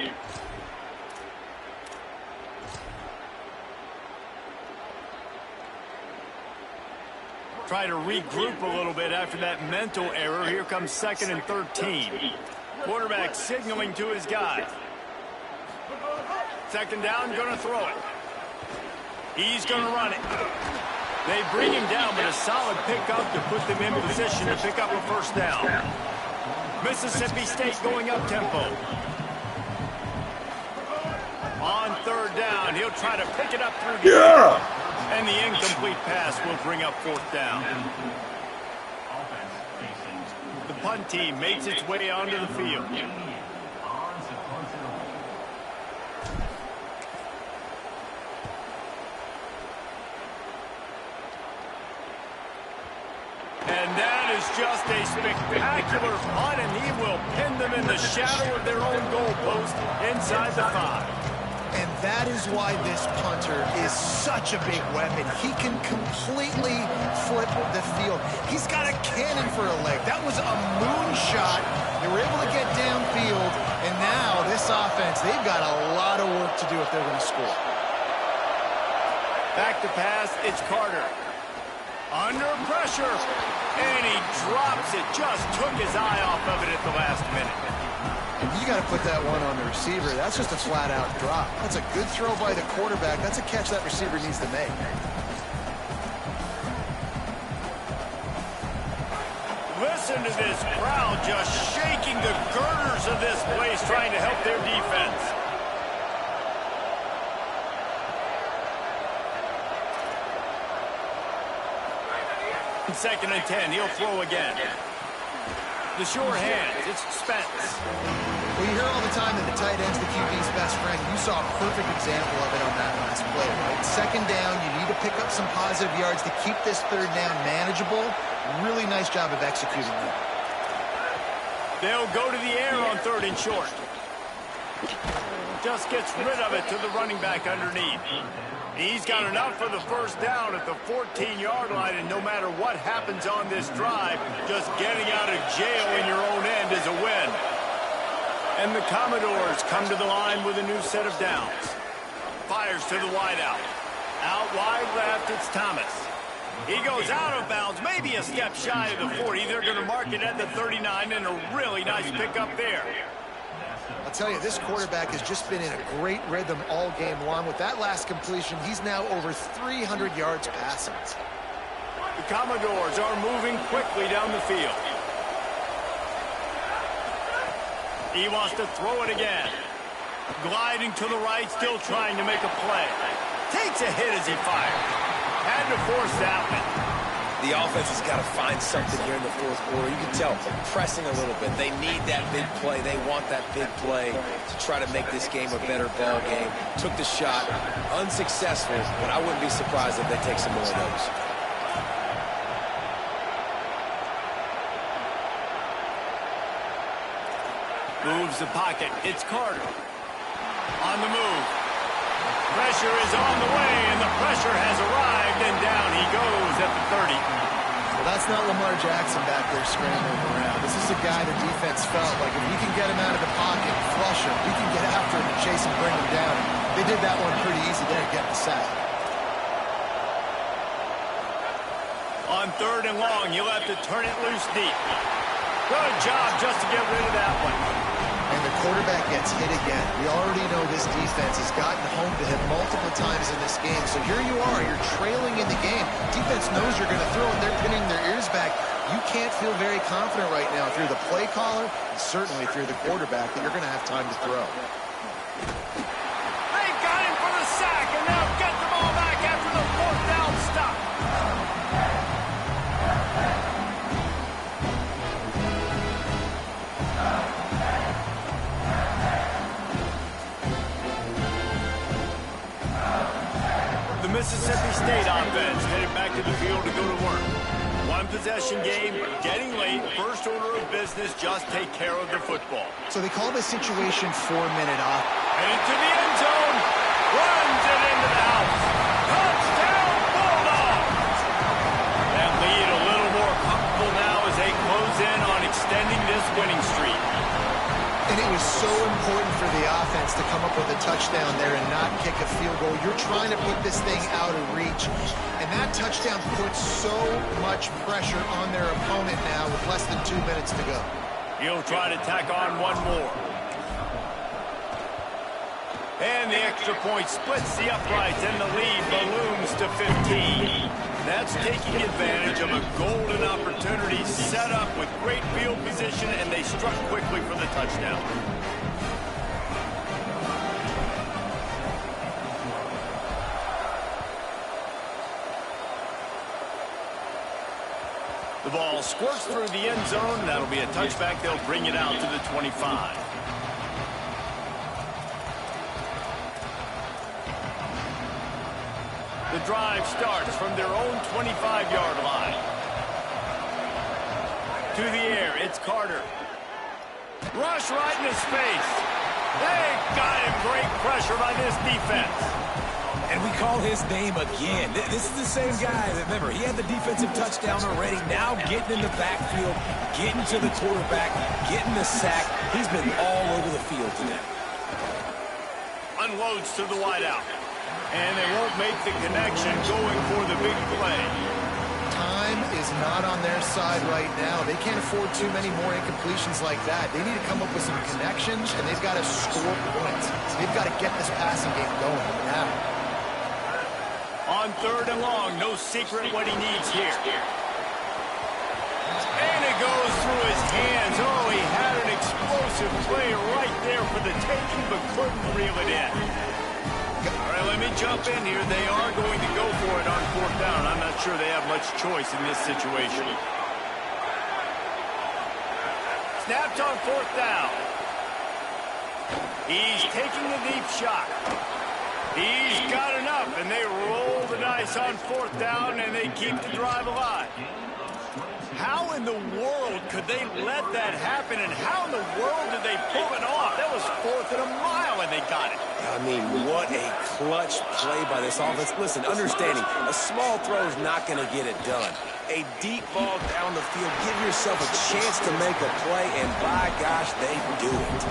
Try to regroup a little bit after that mental error. Here comes 2nd and 13. Quarterback signaling to his guy. 2nd down, going to throw it. He's going to run it. They bring him down, but a solid pickup to put them in position to pick up a first down. Mississippi State going up tempo. On 3rd down, he'll try to pick it up through the air. And the incomplete pass will bring up 4th down. The punt team makes its way onto the field. And that is just a spectacular punt, and he will pin them in the shadow of their own goalpost inside the 5. And that is why this punter is such a big weapon. He can completely flip the field. He's got a cannon for a leg. That was a moonshot. They were able to get downfield, and now this offense, they've got a lot of work to do if they're going to score. Back to pass, it's Carter. Under pressure. And he drops it. Just took his eye off of it at the last minute. You got to put that one on the receiver. That's just a flat-out drop. That's a good throw by the quarterback. That's a catch that receiver needs to make. Listen to this crowd just shaking the girders of this place, trying to help their defense. Second and 10, he'll throw again. The sure hand, it's Spence. Well, you hear all the time that the tight end's the QB's best friend. You saw a perfect example of it on that last play, right? Second down, you need to pick up some positive yards to keep this third down manageable. Really nice job of executing that. They'll go to the air on third and short. Just gets rid of it to the running back underneath. He's got enough for the first down at the 14-yard line, and no matter what happens on this drive, just getting out of jail in your own end is a win. And the Commodores come to the line with a new set of downs. Fires to the wideout. Out wide left, it's Thomas. He goes out of bounds, maybe a step shy of the 40. They're going to mark it at the 39, and a really nice pickup there. I'll tell you, this quarterback has just been in a great rhythm all game long. With that last completion, he's now over 300 yards passing. The Commodores are moving quickly down the field. He wants to throw it again. Gliding to the right, still trying to make a play. Takes a hit as he fires. Had to force that one. The offense has got to find something here in the fourth quarter. You can tell, pressing a little bit. They need that big play. They want that big play to try to make this game a better ball game. Took the shot, unsuccessful, but I wouldn't be surprised if they take some more of those. Moves the pocket. It's Carter. On the move. Pressure is on the way, and the pressure has arrived, and down he goes at the 30. Well, that's not Lamar Jackson back there scrambling around. This is a guy the defense felt like if we can get him out of the pocket, flush him, we can get after him and chase him, bring him down. They did that one pretty easy there to get the sack. On third and long, you'll have to turn it loose deep. Good job just to get rid of that one. And the quarterback gets hit again. We already know this defense has gotten home to him multiple times in this game. So here you are, you're trailing in the game. Defense knows you're going to throw it. They're pinning their ears back. You can't feel very confident right now through the play caller and certainly through the quarterback that you're going to have time to throw. They got him for the sack, and now get the ball back after the fourth down stop. Mississippi State offense headed back to the field to go to work. One possession game, getting late. First order of business, just take care of the football. So they call this situation 4-minute off. And into the end zone. Runs it into the house. Touchdown, Bulldogs! That lead a little more comfortable now as they close in on extending this winning streak. And it was so important for the offense to come up with a touchdown there and not kick a field goal. You're trying to put this thing out of reach. And that touchdown puts so much pressure on their opponent now with less than 2 minutes to go. He'll try to tack on one more. And the extra point splits the uprights, and the lead balloons to 15. That's taking advantage of a golden opportunity set up with great field position, and they struck quickly for the touchdown. The ball squirts through the end zone. That'll be a touchback. They'll bring it out to the 25. The drive starts from their own 25-yard line. To the air, it's Carter. Rush right in his face. They got him. Great pressure by this defense. And we call his name again. This is the same guy. Remember, he had the defensive touchdown already. Now getting in the backfield, getting to the quarterback, getting the sack. He's been all over the field today. Unloads to the wideout. And they won't make the connection going for the big play. time is not on their side right now. They can't afford too many more incompletions like that. They need to come up with some connections, and they've got to score points. They've got to get this passing game going now. On 3rd and long, no secret what he needs here. And it goes through his hands. Oh, he had an explosive play right there for the taking, but couldn't reel it in. All right, let me jump in here. They are going to go for it on 4th down. I'm not sure they have much choice in this situation. Snapped on 4th down. He's taking a deep shot. He's got enough, and they roll the dice on 4th down, and they keep the drive alive. How in the world could they let that happen, and how in the world did they pull it off? That was 4th and a mile, and they got it. I mean, what a clutch play by this offense. Listen, understanding, a small throw is not going to get it done. A deep ball down the field, give yourself a chance to make a play, and by gosh, they do it.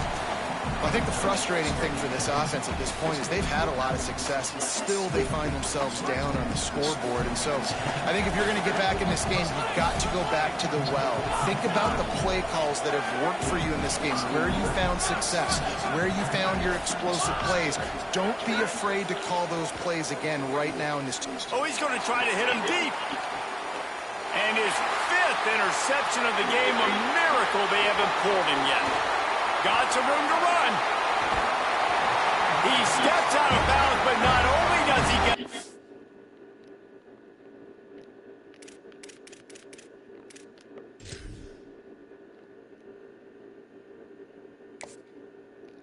I think the frustrating thing for this offense at this point is they've had a lot of success, and still they find themselves down on the scoreboard. And so I think if you're going to get back in this game, you've got to go back to the well. Think about the play calls that have worked for you in this game, where you found success, where you found your explosive plays. Don't be afraid to call those plays again right now in this team. Oh, he's going to try to hit him deep. And his 5th interception of the game, a miracle they haven't pulled him yet. Got some room to run. He steps out of bounds, but not only does he get...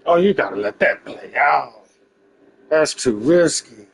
Oh, you gotta let that play out. That's too risky.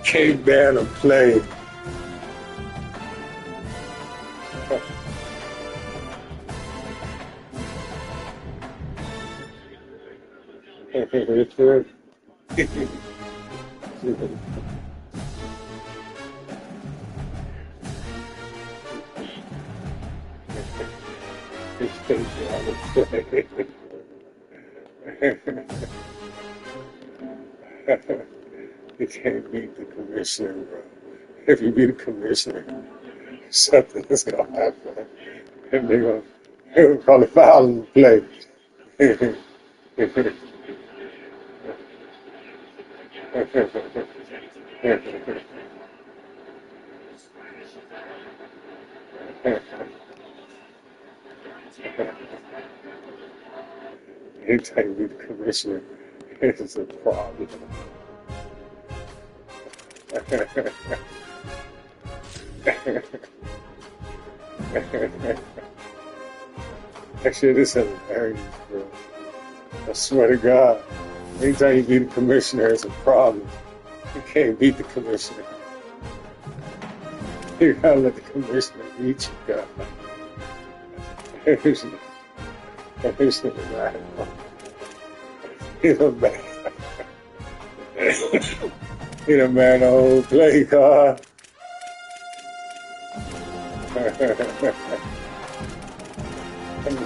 Can't ban a play. You can't beat the commissioner, bro. If you beat the commissioner, something is gonna happen, and they're gonna call it foul in the play. Anytime you beat the commissioner, it's a problem. Actually, this is hilarious, bro. I swear to God, anytime you beat the commissioner, it's a problem. You can't beat the commissioner. You gotta let the commissioner beat you, God. Commissioner, man. He's a man. He's a man the whole play, God.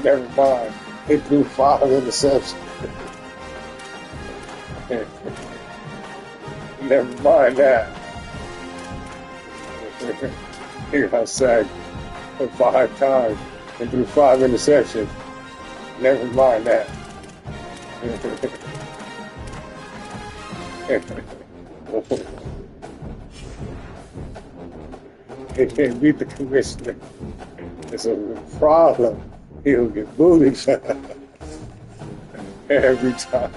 Never mind. He threw 5 interceptions. Never mind that. He got sacked 5 times and threw 5 interceptions. Never mind that. He can't beat the commissioner. It's a problem. He'll get bullied every time.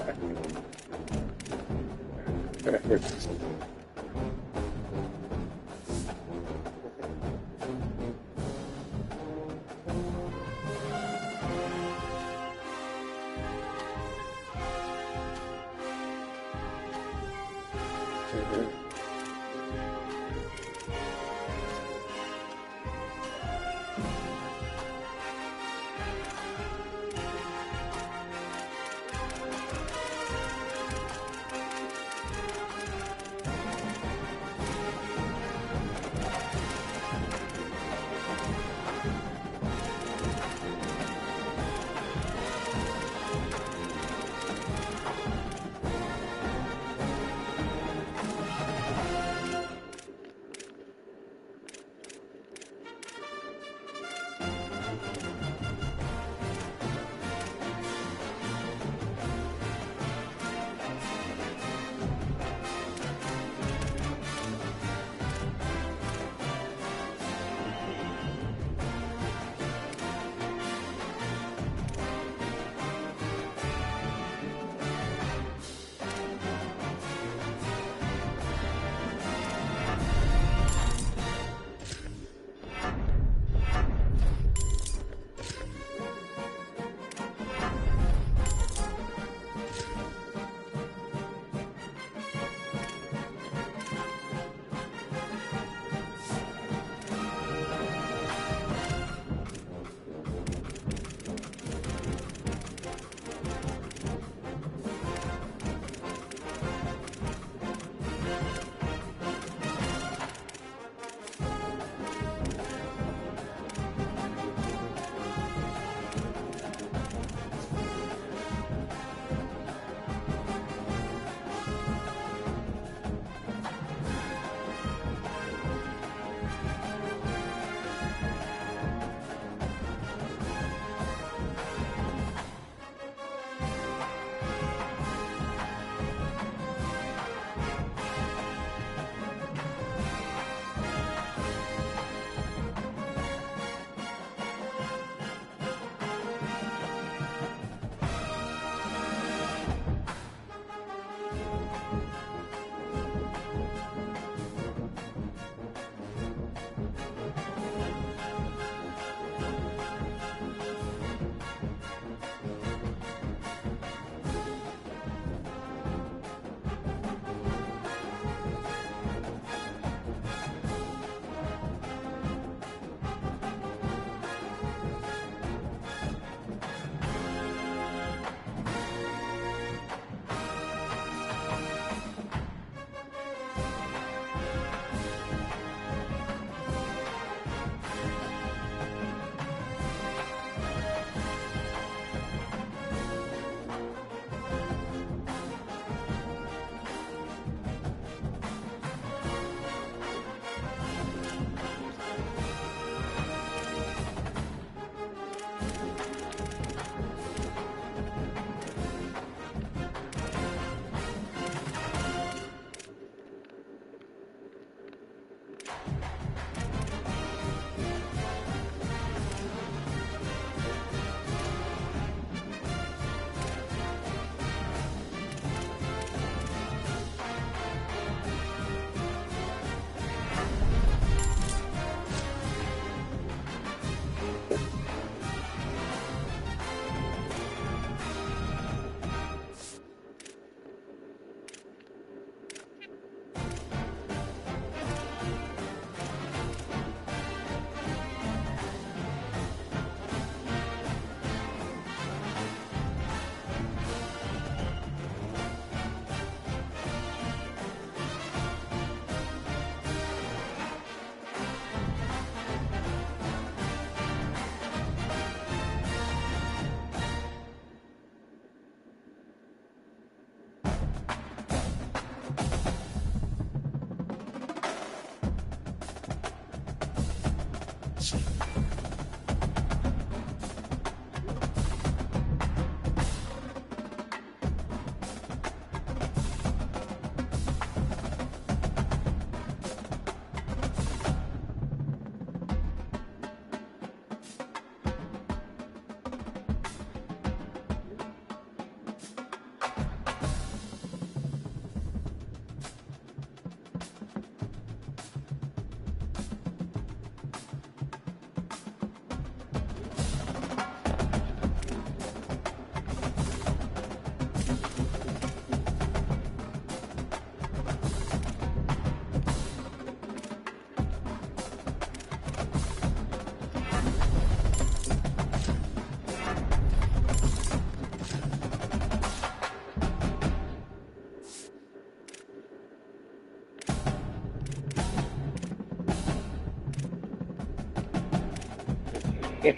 Yeah.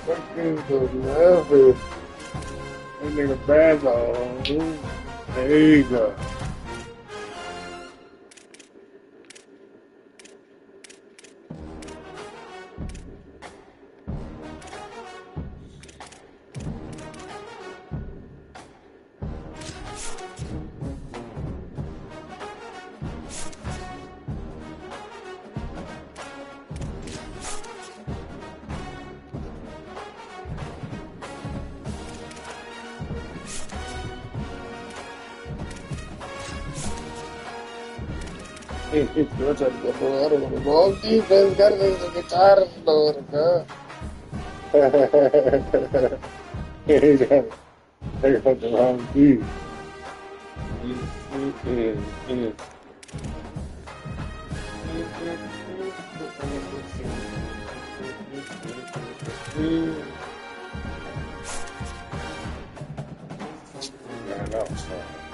Fucking beloved. That nigga bad dog. There you go. What's up, the ball defense got the guitar, They got the wrong key. Yeah, I know, so.